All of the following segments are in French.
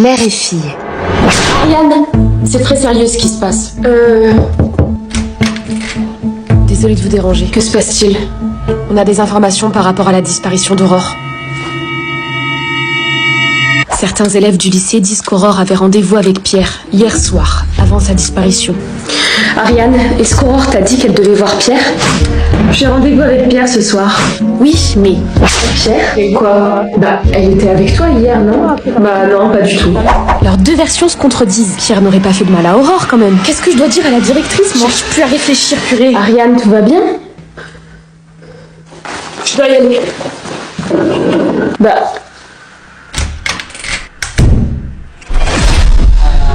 Mère et fille. Ariane, c'est très sérieux ce qui se passe. Désolée de vous déranger. Que se passe-t-il? On a des informations par rapport à la disparition d'Aurore. Certains élèves du lycée disent qu'Aurore avait rendez-vous avec Pierre hier soir, avant sa disparition. Ariane, est-ce qu'Aurore t'a dit qu'elle devait voir Pierre? J'ai rendez-vous avec Pierre ce soir. Oui, mais... Pierre? Et quoi? Bah, elle était avec toi hier, non? Bah non, pas du tout. Leurs deux versions se contredisent. Pierre n'aurait pas fait de mal à Aurore quand même. Qu'est-ce que je dois dire à la directrice, moi? Je n'arrive plus à réfléchir, purée. Ariane, tout va bien? Je dois y aller. Bah...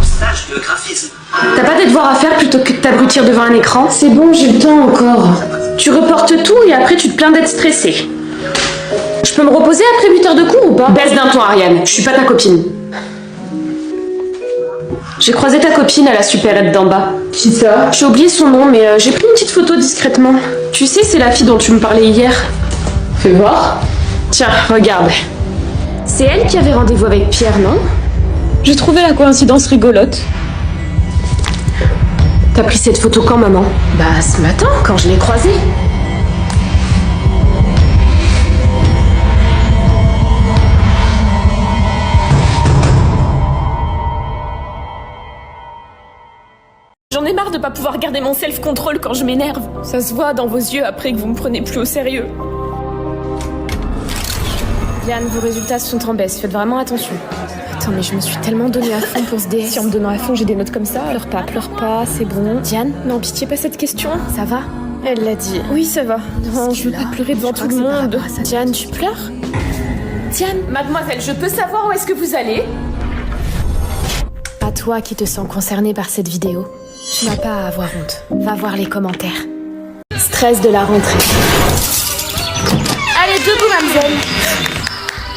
Stage de graphisme. T'as pas des devoirs à faire plutôt que de t'abrutir devant un écran? C'est bon, j'ai le temps encore. Tu reportes tout et après tu te plains d'être stressée. Je peux me reposer après 8 heures de cours ou pas? Baisse d'un ton, Ariane, je suis pas ta copine. J'ai croisé ta copine à la supérette d'en bas. Qui ça? J'ai oublié son nom, mais j'ai pris une petite photo discrètement. Tu sais, c'est la fille dont tu me parlais hier. Fais voir. Tiens, regarde. C'est elle qui avait rendez-vous avec Pierre, non? J'ai trouvé la coïncidence rigolote. T'as pris cette photo quand, maman? Bah, ce matin, quand je l'ai croisée. J'en ai marre de pas pouvoir garder mon self-control quand je m'énerve. Ça se voit dans vos yeux après que vous me prenez plus au sérieux. Yann, vos résultats sont en baisse, faites vraiment attention. Attends, mais je me suis tellement donnée à fond pour ce DS. Si en me donnant à fond, j'ai des notes comme ça, pleure pas, c'est bon. Diane, non, pitié, pas cette question. Ça va? Elle l'a dit. Oui, ça va. Non, je veux pas pleurer devant tout le monde. Diane, tu pleures? Diane, mademoiselle, je peux savoir où est-ce que vous allez? À toi qui te sens concernée par cette vidéo, tu n'as pas à avoir honte. Va voir les commentaires. Stress de la rentrée. Allez, debout, mademoiselle.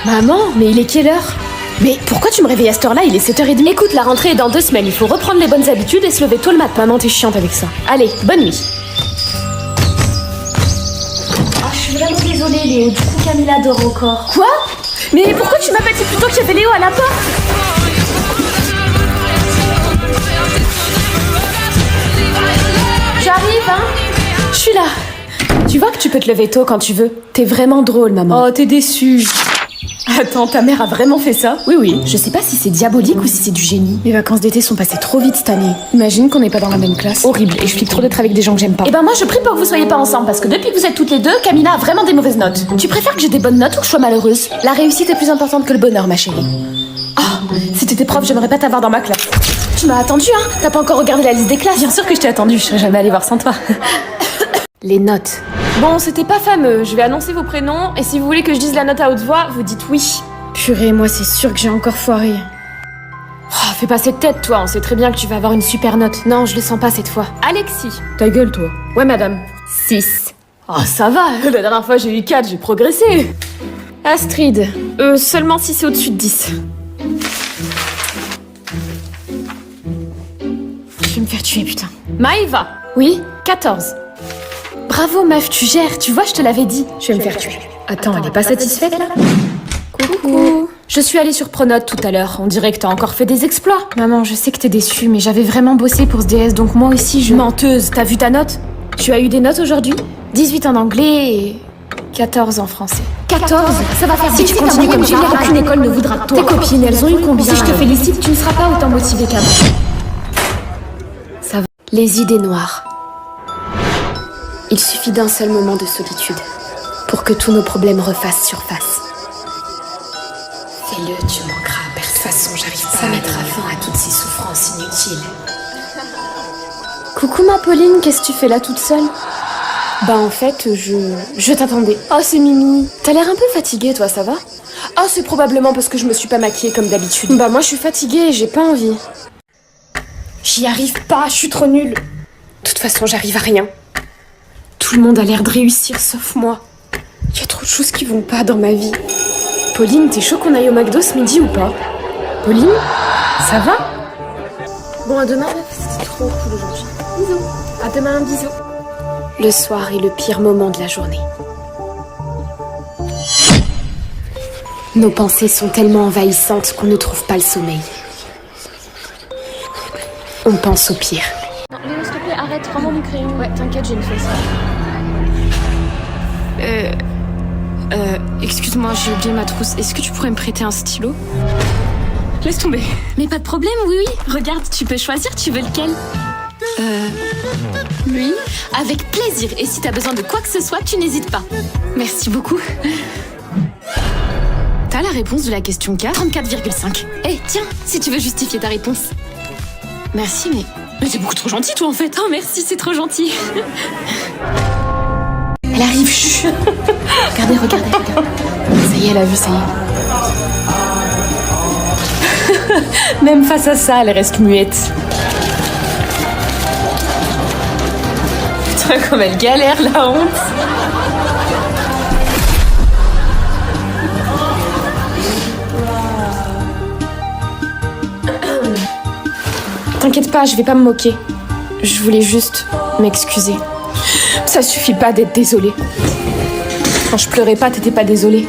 Maman, mais il est quelle heure? Mais pourquoi tu me réveilles à cette heure-là? Il est 7h30. Écoute, la rentrée est dans 2 semaines. Il faut reprendre les bonnes habitudes et se lever tôt le matin. Maman, t'es chiante avec ça. Allez, bonne nuit. Oh, je suis vraiment désolée, Léo. Du coup, Camilla dort encore. Quoi? Mais pourquoi tu m'as pas dit plutôt qu'il y avait Léo à la porte? J'arrive, hein? Je suis là. Tu vois que tu peux te lever tôt quand tu veux. T'es vraiment drôle, maman. Oh, t'es déçue. Attends, ta mère a vraiment fait ça? Oui, oui. Je sais pas si c'est diabolique ou si c'est du génie. Mes vacances d'été sont passées trop vite cette année. Imagine qu'on n'est pas dans la même classe. Horrible, et je flippe trop d'être avec des gens que j'aime pas. Eh ben moi, je prie pour que vous soyez pas ensemble, parce que depuis que vous êtes toutes les deux, Camilla a vraiment des mauvaises notes. Tu préfères que j'ai des bonnes notes ou que je sois malheureuse? La réussite est plus importante que le bonheur, ma chérie. Oh, si t'étais prof, j'aimerais pas t'avoir dans ma classe. Tu m'as attendu, hein? T'as pas encore regardé la liste des classes? Bien sûr que je t'ai attendu, je serais jamais allée voir sans toi. Les notes. Bon, c'était pas fameux. Je vais annoncer vos prénoms, et si vous voulez que je dise la note à haute voix, vous dites oui. Purée, moi c'est sûr que j'ai encore foiré. Oh, fais pas cette tête, toi. On sait très bien que tu vas avoir une super note. Non, je le sens pas cette fois. Alexis. Ta gueule, toi. Ouais, madame. 6. Oh, ça va. La dernière fois, j'ai eu 4, j'ai progressé. Astrid. Seulement 6 c'est au-dessus de 10. Je vais me faire tuer, putain. Maëva. Oui, 14. Bravo, meuf, tu gères. Tu vois, je te l'avais dit. Je vais me faire tuer. Attends, elle est pas satisfaite, là? Coucou. Je suis allée sur Pronote tout à l'heure. On dirait que t'as encore fait des exploits. Maman, je sais que t'es déçue, mais j'avais vraiment bossé pour ce DS, donc moi aussi je... Menteuse, t'as vu ta note? Tu as eu des notes aujourd'hui? 18 en anglais et 14 en français. 14? Ça va faire... Si tu continues comme ça, aucune école ne voudra de toi. Tes copines, elles ont eu combien? Si je te félicite, tu ne seras pas autant motivée qu'avant. Ça va. Les idées noires. Il suffit d'un seul moment de solitude pour que tous nos problèmes refassent surface. Fais-le, tu manqueras. De toute façon, j'arrive pas à mettre fin à toutes ces souffrances inutiles. Coucou ma Pauline, qu'est-ce que tu fais là toute seule? Bah en fait, je t'attendais. Oh c'est Mimi. T'as l'air un peu fatiguée toi, ça va? Oh c'est probablement parce que je me suis pas maquillée comme d'habitude. Bah moi je suis fatiguée et j'ai pas envie. J'y arrive pas, je suis trop nulle. De toute façon, j'arrive à rien. Tout le monde a l'air de réussir sauf moi. Y a trop de choses qui vont pas dans ma vie. Pauline, t'es chaud qu'on aille au McDo ce midi ou pas? Pauline? Ça va? Bon, à demain, c'était trop cool aujourd'hui. Bisous. À demain, un bisou. Le soir est le pire moment de la journée. Nos pensées sont tellement envahissantes qu'on ne trouve pas le sommeil. On pense au pire. Non, Léo, s'il te plaît, arrête, rends-moi mon crayon. Ouais, t'inquiète, j'ai une feuille ça. Excuse-moi, j'ai oublié ma trousse. Est-ce que tu pourrais me prêter un stylo? Laisse tomber. Mais pas de problème, oui. Regarde, tu peux choisir, tu veux lequel? Lui? Avec plaisir. Et si t'as besoin de quoi que ce soit, tu n'hésites pas. Merci beaucoup. T'as la réponse de la question K? 34,5. Eh, tiens, si tu veux justifier ta réponse. Merci, mais t'es beaucoup trop gentil, toi, en fait. Oh, merci, c'est trop gentil. Elle arrive, chut. Regardez. Ça y est, elle a vu, ça y est. Même face à ça, elle reste muette. Putain, comme elle galère, la honte. T'inquiète pas, je vais pas me moquer. Je voulais juste m'excuser. Ça suffit pas d'être désolée. Quand je pleurais pas, t'étais pas désolée.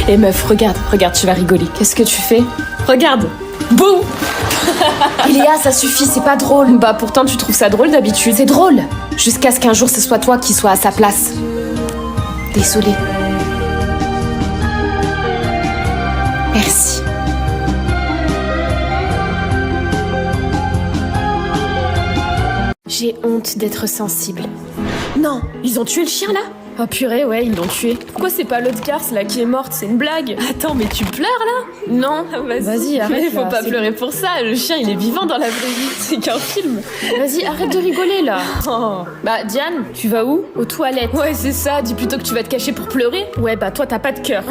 Et meuf, regarde, tu vas rigoler. Qu'est-ce que tu fais? Regarde. Boum. Iléa, ça suffit, c'est pas drôle. Bah pourtant tu trouves ça drôle d'habitude. C'est drôle. Jusqu'à ce qu'un jour ce soit toi qui sois à sa place. Désolée. Merci. J'ai honte d'être sensible. Non, ils ont tué le chien là? Oh purée, ouais, ils l'ont tué. Pourquoi c'est pas l'autre garce là qui est morte? C'est une blague. Attends, mais tu pleures là? Non, vas-y, arrête. Mais faut pas pleurer pour ça, le chien il est vivant dans la vraie vie. C'est qu'un film. Vas-y, arrête de rigoler là. Oh. Bah Diane, tu vas où? Aux toilettes. Ouais, c'est ça, dis plutôt que tu vas te cacher pour pleurer. Ouais, bah toi t'as pas de cœur.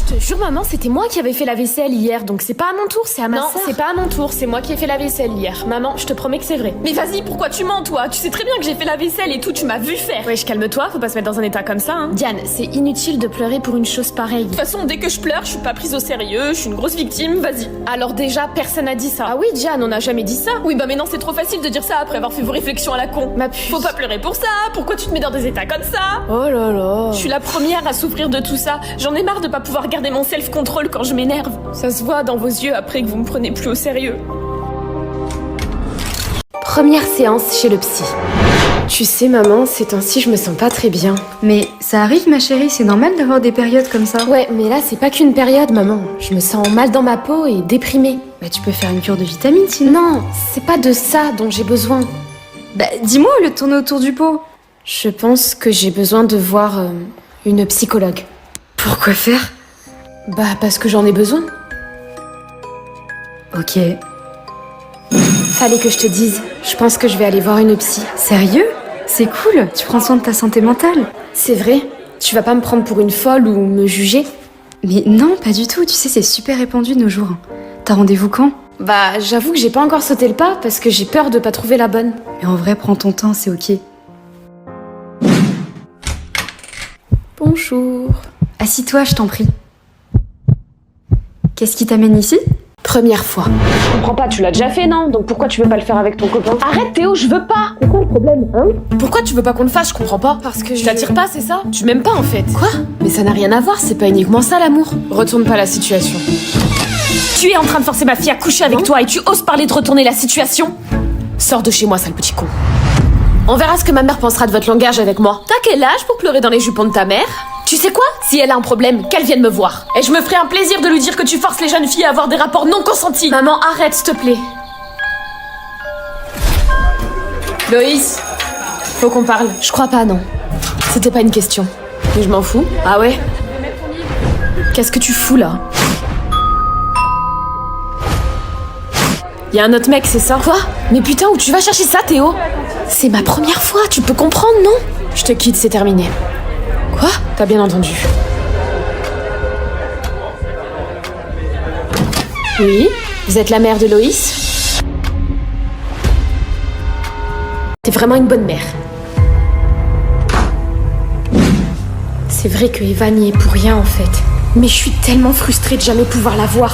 Je te jure maman, c'était moi qui avais fait la vaisselle hier, donc c'est pas à mon tour, c'est à ma sœur. Non, c'est pas à mon tour, c'est moi qui ai fait la vaisselle hier. Maman, je te promets que c'est vrai. Mais vas-y, pourquoi tu mens toi? Tu sais très bien que j'ai fait la vaisselle et tout, tu m'as vu faire. Ouais, calme-toi, faut pas se mettre dans un état comme ça, hein. Diane, c'est inutile de pleurer pour une chose pareille. De toute façon, dès que je pleure, je suis pas prise au sérieux, je suis une grosse victime, vas-y. Alors déjà, personne n'a dit ça. Ah oui, Diane, on n'a jamais dit ça. Oui, bah mais non, c'est trop facile de dire ça après avoir fait vos réflexions à la con. Ma puce. Faut pas pleurer pour ça, pourquoi tu te mets dans des états comme ça? Oh là là. Je suis la première à souffrir de tout ça. J'en ai marre de pas pouvoir garder mon self-control quand je m'énerve. Ça se voit dans vos yeux après que vous me prenez plus au sérieux. Première séance chez le psy. Tu sais maman, ces temps-ci je me sens pas très bien. Mais ça arrive ma chérie, c'est normal d'avoir des périodes comme ça. Ouais, mais là c'est pas qu'une période maman. Je me sens mal dans ma peau et déprimée. Bah tu peux faire une cure de vitamines sinon. Non, c'est pas de ça dont j'ai besoin. Bah dis-moi au lieu de tourner autour du pot. Je pense que j'ai besoin de voir une psychologue. Pourquoi faire? Bah parce que j'en ai besoin. Ok. Fallait que je te dise, je pense que je vais aller voir une psy. Sérieux? C'est cool, tu prends soin de ta santé mentale. C'est vrai? Tu vas pas me prendre pour une folle ou me juger? Mais non, pas du tout, tu sais, c'est super répandu de nos jours. T'as rendez-vous quand? Bah, j'avoue que j'ai pas encore sauté le pas parce que j'ai peur de pas trouver la bonne. Mais en vrai, prends ton temps, c'est ok. Bonjour. Assis-toi, je t'en prie. Qu'est-ce qui t'amène ici? Première fois. Je comprends pas, tu l'as déjà fait, non? Donc pourquoi tu veux pas le faire avec ton copain? Arrête Théo, je veux pas! C'est quoi le problème, hein? Pourquoi tu veux pas qu'on le fasse? Je comprends pas. Parce que je t'attire pas, c'est ça? Tu m'aimes pas en fait. Quoi? Mais ça n'a rien à voir, c'est pas uniquement ça l'amour. Retourne pas la situation. Tu es en train de forcer ma fille à coucher avec toi et tu oses parler de retourner la situation? Sors de chez moi, sale petit con. On verra ce que ma mère pensera de votre langage avec moi. T'as quel âge pour pleurer dans les jupons de ta mère? Tu sais quoi? Si elle a un problème, qu'elle vienne me voir. Et je me ferai un plaisir de lui dire que tu forces les jeunes filles à avoir des rapports non consentis. Maman, arrête, s'il te plaît. Loïs, faut qu'on parle. Je crois pas, non. C'était pas une question. Mais je m'en fous. Ah ouais? Qu'est-ce que tu fous là? Y'a un autre mec, c'est ça? Quoi? Mais putain, où tu vas chercher ça, Théo? C'est ma première fois, tu peux comprendre, non? Je te quitte, c'est terminé. Quoi? T'as bien entendu. Oui? Vous êtes la mère de Loïs? T'es vraiment une bonne mère. C'est vrai que Eva n'y est pour rien en fait. Mais je suis tellement frustrée de jamais pouvoir la voir.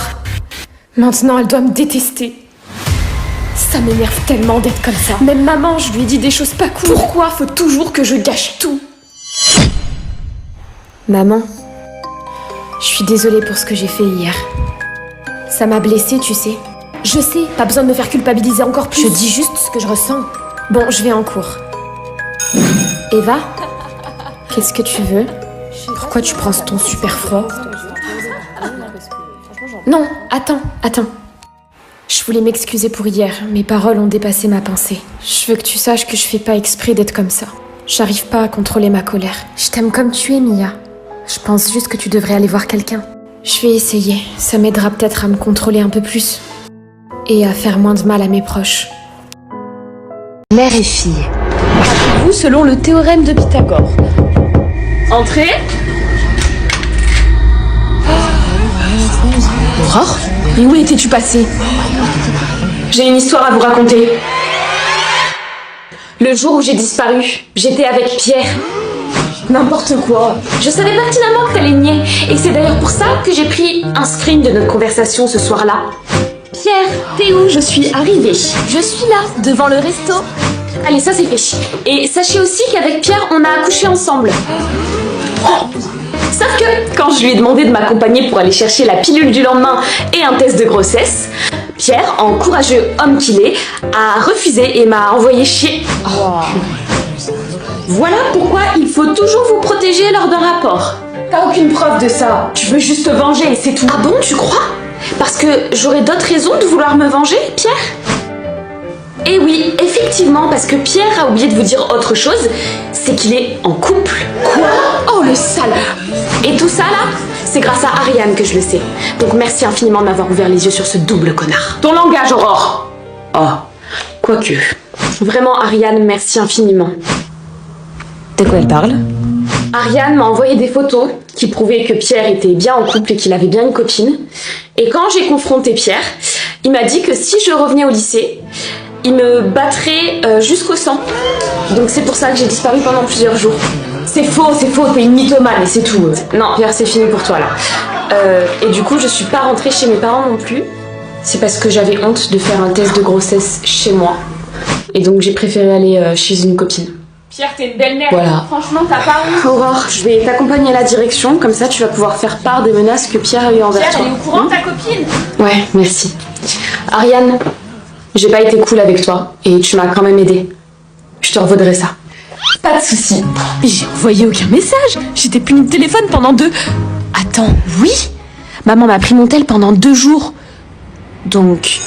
Maintenant, elle doit me détester. Ça m'énerve tellement d'être comme ça. Même maman, je lui ai dit des choses pas cool. Pourquoi faut toujours que je gâche tout? Maman, Je suis désolée pour ce que j'ai fait hier. Ça m'a blessée, tu sais. Je sais, pas besoin de me faire culpabiliser encore plus. Je dis juste ce que je ressens. Bon, je vais en cours. Eva, qu'est-ce que tu veux? Pourquoi tu prends ce ton super froid? Non, attends. Je voulais m'excuser pour hier. Mes paroles ont dépassé ma pensée. Je veux que tu saches que je fais pas exprès d'être comme ça. J'arrive pas à contrôler ma colère. Je t'aime comme tu es, Mia. Je pense juste que tu devrais aller voir quelqu'un. Je vais essayer. Ça m'aidera peut-être à me contrôler un peu plus. Et à faire moins de mal à mes proches. Mère et fille. Rappelez-vous selon le théorème de Pythagore. Entrez. Aurore? Mais où étais-tu passée? J'ai une histoire à vous raconter. Le jour où j'ai disparu, j'étais avec Pierre. N'importe quoi. Je savais pertinemment que t'allais nier. Et c'est d'ailleurs pour ça que j'ai pris un screen de notre conversation ce soir-là. Pierre, t'es où? Je suis arrivée. Je suis là, devant le resto. Allez, ça c'est fait. Et sachez aussi qu'avec Pierre, on a accouché ensemble. Sauf que, quand je lui ai demandé de m'accompagner pour aller chercher la pilule du lendemain et un test de grossesse, Pierre, en courageux homme qu'il est, a refusé et m'a envoyé chier. Voilà pourquoi il faut toujours vous protéger lors d'un rapport. T'as aucune preuve de ça. Tu veux juste te venger et c'est tout. Ah bon, tu crois? Parce que j'aurais d'autres raisons de vouloir me venger, Pierre? Eh oui, effectivement, parce que Pierre a oublié de vous dire autre chose, c'est qu'il est en couple. Quoi? Oh le sale! Et tout ça là, c'est grâce à Ariane que je le sais. Donc merci infiniment de m'avoir ouvert les yeux sur ce double connard. Ton langage, Aurore! Oh, quoique. Vraiment, Ariane, merci infiniment. De quoi elle parle? Ariane m'a envoyé des photos qui prouvaient que Pierre était bien en couple et qu'il avait bien une copine. Et quand j'ai confronté Pierre, il m'a dit que si je revenais au lycée, il me battrait jusqu'au sang. Donc c'est pour ça que j'ai disparu pendant plusieurs jours. C'est faux, t'es une mythomane et c'est tout. Non, Pierre, c'est fini pour toi là. Et du coup, je suis pas rentrée chez mes parents non plus. C'est parce que j'avais honte de faire un test de grossesse chez moi. Et donc j'ai préféré aller chez une copine. Pierre, t'es une belle mère. Voilà. Franchement, t'as pas honte. Aurore, je vais t'accompagner à la direction, comme ça tu vas pouvoir faire part des menaces que Pierre a eues envers toi. Elle est au courant de ta copine? Ouais, merci. Ariane, j'ai pas été cool avec toi, et tu m'as quand même aidée. Je te revaudrai ça. Pas de soucis. J'ai envoyé aucun message. J'étais plus de téléphone pendant 2... Attends, oui? Maman m'a pris mon tel pendant 2 jours. Donc,